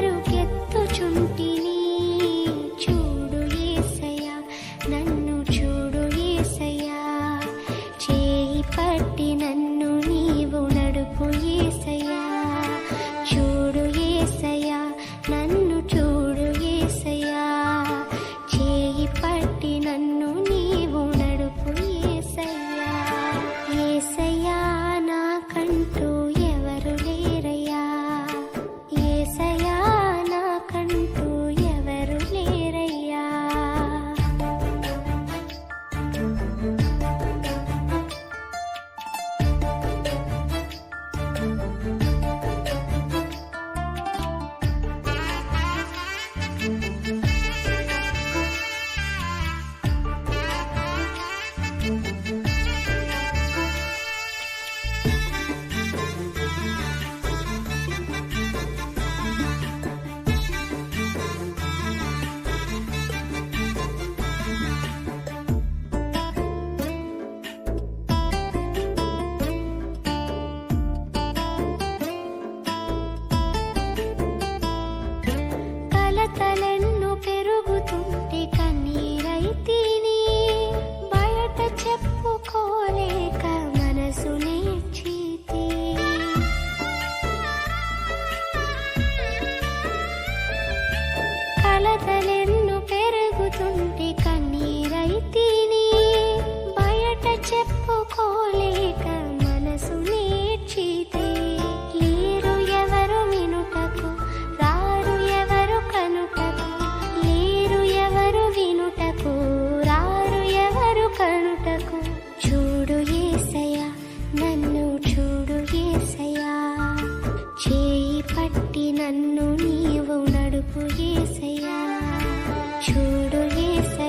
పరుగెత్తుచుంటిని. చూడు యేసయ్యా, నన్ను చూడు యేసయ్యా, చేయి పట్టి నన్ను నీవు నడుపు యేసయ్యా. చూడు యేసయ్యా, నన్ను చూడు యేసయ్యా, చేయి పట్టి నన్ను నీవు నడుపు యేసయ్యా. యేసయ్యా, నాకంటూ ఎవరు లేరయ్యా, యేసయ్యా, నాకంటూ ఎవరు లేరయ్యా. కలతలెన్నో పెరుగుతుంటే కన్నీరైతిని, బయట చెప్పుకోలేక మనసు నేర్చితి. కలతలెన్నో పెరుగుతుంటే కన్నీరైతిని, బయట చెప్పుకోలేక మనసు నేర్చితి. లేరు ఎవరు వినుటకు, రారు ఎవరు కనుటకు, లేరు ఎవరు వినుటకు, రారు ఎవరు కనుటకు. చూడు యేసయ్యా, నన్ను చూడు యేసయ్యా, చేయి పట్టి నన్ను నీవు నడుపు యేసయ్యా. చూడు యేసయ్యా,